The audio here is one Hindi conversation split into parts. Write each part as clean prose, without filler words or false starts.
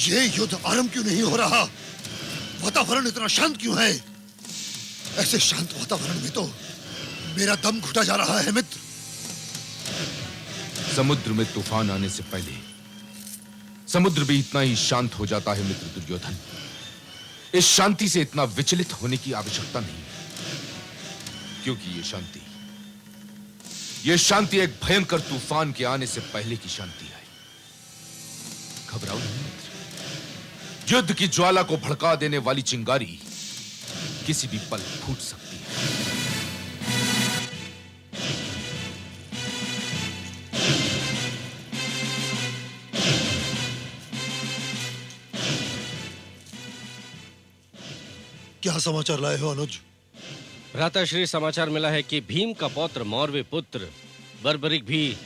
ये युद्ध आरंभ क्यों नहीं हो रहा? वातावरण इतना शांत क्यों है? ऐसे शांत वातावरण में तो मेरा दम घुटा जा रहा है मित्र। समुद्र में तूफान आने से पहले समुद्र भी इतना ही शांत हो जाता है मित्र दुर्योधन। इस शांति से इतना विचलित होने की आवश्यकता नहीं, क्योंकि यह शांति एक भयंकर तूफान के आने से पहले की शांति है। घबराओ नहीं मित्र। युद्ध की ज्वाला को भड़का देने वाली चिंगारी किसी भी पल फूट सकती है। क्या समाचार लाए हो अनुज? भ्राताश्री, समाचार मिला है कि भीम का पौत्र मौरवी पुत्र बर्बरिक भी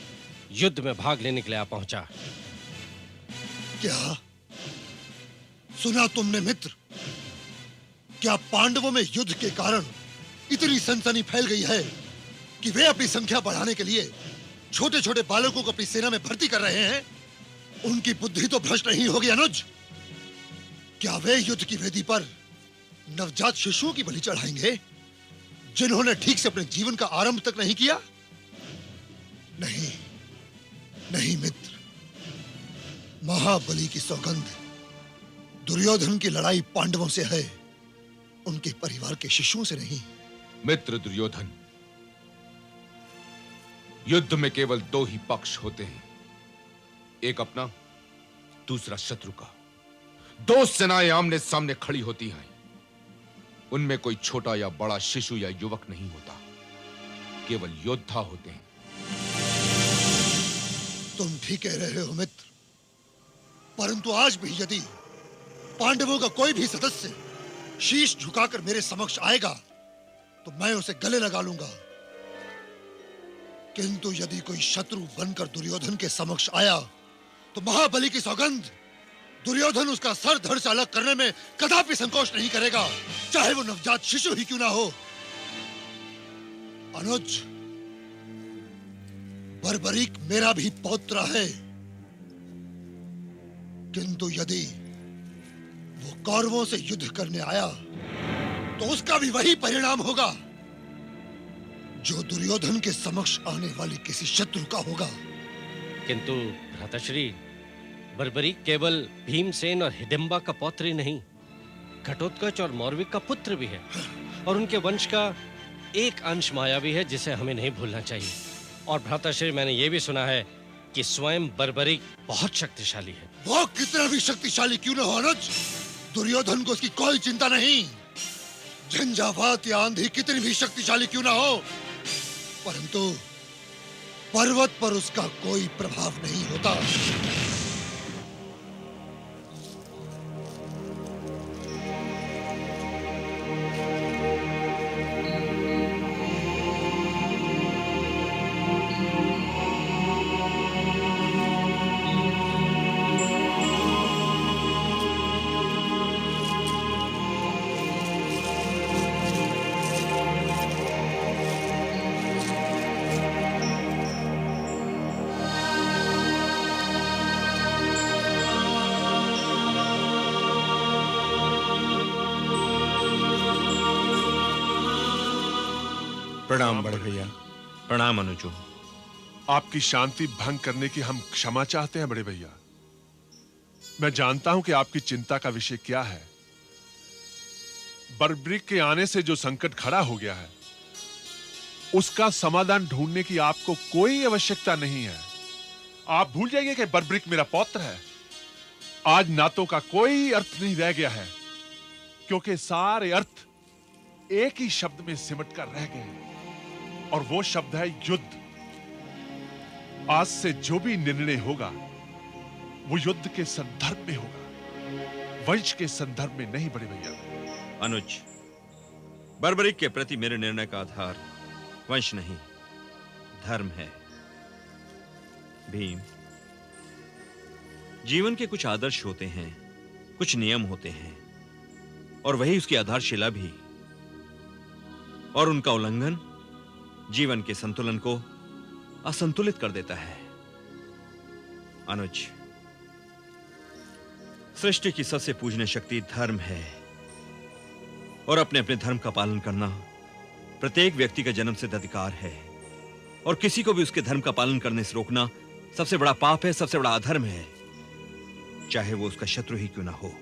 युद्ध में भाग लेने के लिए आ पहुंचा। क्या सुना तुमने मित्र? क्या पांडवों में युद्ध के कारण इतनी सनसनी फैल गई है कि वे अपनी संख्या बढ़ाने के लिए छोटे छोटे बालकों को अपनी सेना में भर्ती कर रहे हैं? उनकी बुद्धि तो भ्रष्ट नहीं होगी अनुज? क्या वे युद्ध की वेदी पर नवजात शिशुओं की बलि चढ़ाएंगे जिन्होंने ठीक से अपने जीवन का आरंभ तक नहीं किया? नहीं नहीं मित्र, महाबली की सौगंध, दुर्योधन की लड़ाई पांडवों से है, उनके परिवार के शिशुओं से नहीं। मित्र दुर्योधन, युद्ध में केवल दो ही पक्ष होते हैं, एक अपना, दूसरा शत्रु का। दो सेनाएं आमने सामने खड़ी होती हैं। उनमें कोई छोटा या बड़ा, शिशु या युवक नहीं होता, केवल योद्धा होते हैं। तुम ठीक कह रहे हो मित्र, परंतु आज भी यदि पांडवों का कोई भी सदस्य शीश झुकाकर मेरे समक्ष आएगा तो मैं उसे गले लगा लूंगा, किंतु यदि कोई शत्रु बनकर दुर्योधन के समक्ष आया तो महाबली की सौगंध, दुर्योधन उसका सर धड़ से अलग करने में कदापि संकोच नहीं करेगा, चाहे वो नवजात शिशु ही क्यों ना हो। अनुज, बर्बरीक मेरा भी पौत्र है, किंतु यदि वो कौरवों से युद्ध करने आया तो उसका भी वही परिणाम होगा जो दुर्योधन के समक्ष आने वाली किसी शत्रु का होगा। किंतु भ्राताश्री, बर्बरीक केवल भीमसेन और हिडिंबा का पौत्र ही नहीं, घटोत्कच और मौरविक का पुत्र भी है, और उनके वंश का एक अंश मायावी है जिसे हमें नहीं भूलना चाहिए। और भ्राताश्री, मैंने यह भी सुना है कि स्वयं बर्बरीक बहुत शक्तिशाली है। वो कितना भी शक्तिशाली क्यों न हो अनुज, दुर्योधन को उसकी कोई चिंता नहीं। झंझावात या आंधी कितनी भी शक्तिशाली क्यों ना हो, परंतु पर्वत पर उसका कोई प्रभाव नहीं होता। प्रणाम बड़े भैया। प्रणाम अनुजो। आपकी शांति भंग करने की हम क्षमा चाहते हैं बड़े भैया। मैं जानता हूं कि आपकी चिंता का विषय क्या है। बर्बरीक के आने से जो संकट खड़ा हो गया है, उसका समाधान ढूंढने की आपको कोई आवश्यकता नहीं है। आप भूल जाइए कि बर्बरीक मेरा पौत्र है। आज नातों का कोई अर्थ नहीं रह गया है, क्योंकि सारे अर्थ एक ही शब्द में सिमट कर रह गए हैं, और वो शब्द है युद्ध। आज से जो भी निर्णय होगा वो युद्ध के संदर्भ में होगा, वंश के संदर्भ में नहीं बड़े भैया। अनुज, बर्बरीक के प्रति मेरे निर्णय का आधार वंश नहीं, धर्म है। भीम, जीवन के कुछ आदर्श होते हैं, कुछ नियम होते हैं, और वही उसकी आधारशिला भी, और उनका उल्लंघन जीवन के संतुलन को असंतुलित कर देता है। अनुज, सृष्टि की सबसे पूजनीय शक्ति धर्म है और अपने अपने धर्म का पालन करना प्रत्येक व्यक्ति का जन्मसिद्ध अधिकार है और किसी को भी उसके धर्म का पालन करने से रोकना सबसे बड़ा पाप है, सबसे बड़ा अधर्म है, चाहे वो उसका शत्रु ही क्यों ना हो।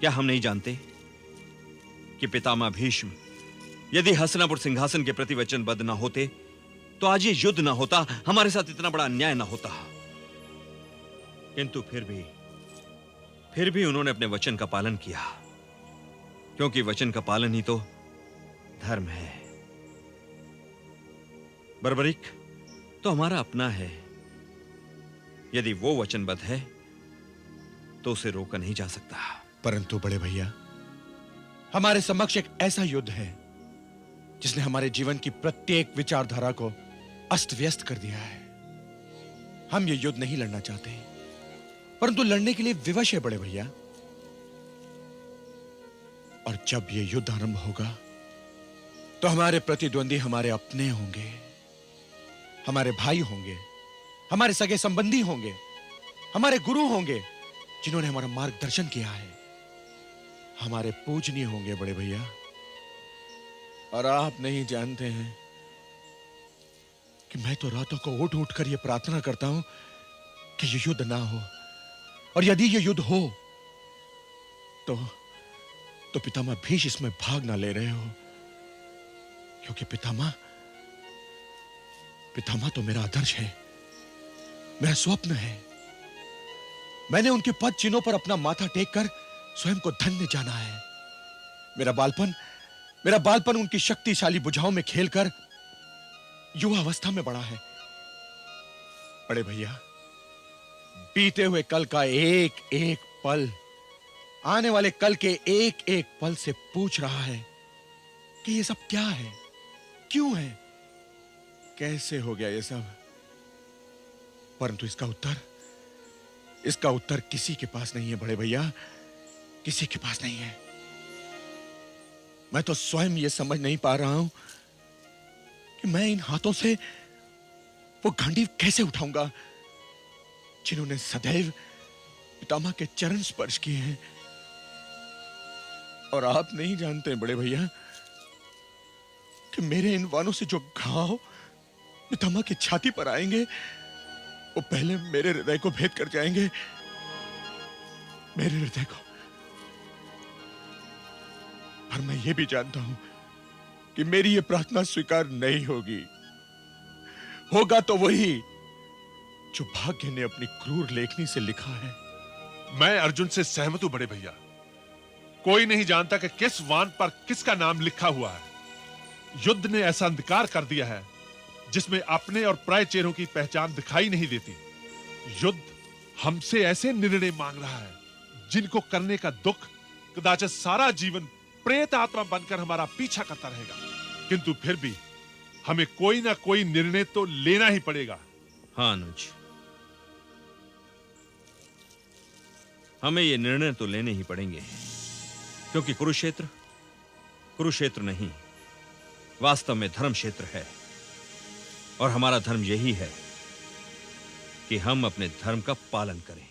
क्या हम नहीं जानते कि पितामह भीष्म यदि हस्तिनापुर सिंहासन के प्रति वचनबद्ध ना होते तो आज ये युद्ध ना होता, हमारे साथ इतना बड़ा अन्याय ना होता। किंतु फिर भी उन्होंने अपने वचन का पालन किया, क्योंकि वचन का पालन ही तो धर्म है। बर्बरिक तो हमारा अपना है, यदि वो वचनबद्ध है तो उसे रोका नहीं जा सकता। परंतु बड़े भैया, हमारे समक्ष एक ऐसा युद्ध है जिसने हमारे जीवन की प्रत्येक विचारधारा को अस्त व्यस्त कर दिया है। हम ये युद्ध नहीं लड़ना चाहते, परंतु लड़ने के लिए विवश है बड़े भैया। और जब ये युद्ध आरंभ होगा तो हमारे प्रतिद्वंदी हमारे अपने होंगे, हमारे भाई होंगे, हमारे सगे संबंधी होंगे, हमारे गुरु होंगे जिन्होंने हमारा मार्गदर्शन किया है, हमारे पूजनीय होंगे बड़े भैया। और आप नहीं जानते हैं कि मैं तो रातों को उठ उठ कर यह प्रार्थना करता हूं कि यह युद्ध ना हो, और यदि यह युद्ध हो तो पितामह भीष्म इसमें भाग ना ले रहे हो, क्योंकि पितामह तो मेरा आदर्श है, मेरा स्वप्न है। मैंने उनके पद चिन्हों पर अपना माथा टेक कर स्वयं को धन्य जाना है। मेरा बालपन उनकी शक्तिशाली बुझाओं में खेलकर युवा अवस्था में बढ़ा है। बड़े भैया, बीते हुए कल का एक एक पल आने वाले कल के एक एक पल से पूछ रहा है कि ये सब क्या है, क्यों है, कैसे हो गया ये सब। परंतु इसका उत्तर किसी के पास नहीं है बड़े भैया, किसी के पास नहीं है। मैं तो स्वयं ये समझ नहीं पा रहा हूं कि मैं इन हाथों से वो गांडीव कैसे उठाऊंगा जिन्होंने सदैव पितामह के चरण स्पर्श किए हैं। और आप नहीं जानते बड़े भैया कि मेरे इन वाणों से जो घाव पितामह की छाती पर आएंगे वो पहले मेरे हृदय को भेद कर जाएंगे, मेरे हृदय को। पर मैं ये भी जानता हूं कि मेरी ये प्रार्थना स्वीकार नहीं होगी। होगा तो वही जो भाग्य ने अपनी क्रूर लेखनी से लिखा है। मैं अर्जुन से सहमत हूं बड़े भैया। कोई नहीं जानता कि किस वान पर किसका नाम लिखा हुआ है। युद्ध ने ऐसा अंधकार कर दिया है जिसमें अपने और पराये चेहरों की पहचान दिखाई नहीं देती। युद्ध हमसे ऐसे निर्णय मांग रहा है जिनको करने का दुख कदाचित सारा जीवन प्रेत आत्मा बनकर हमारा पीछा करता रहेगा, किंतु फिर भी हमें कोई ना कोई निर्णय तो लेना ही पड़ेगा। हाँ अनुज, हमें ये निर्णय तो लेने ही पड़ेंगे, क्योंकि कुरुक्षेत्र नहीं, वास्तव में धर्म क्षेत्र है। और हमारा धर्म यही है कि हम अपने धर्म का पालन करें।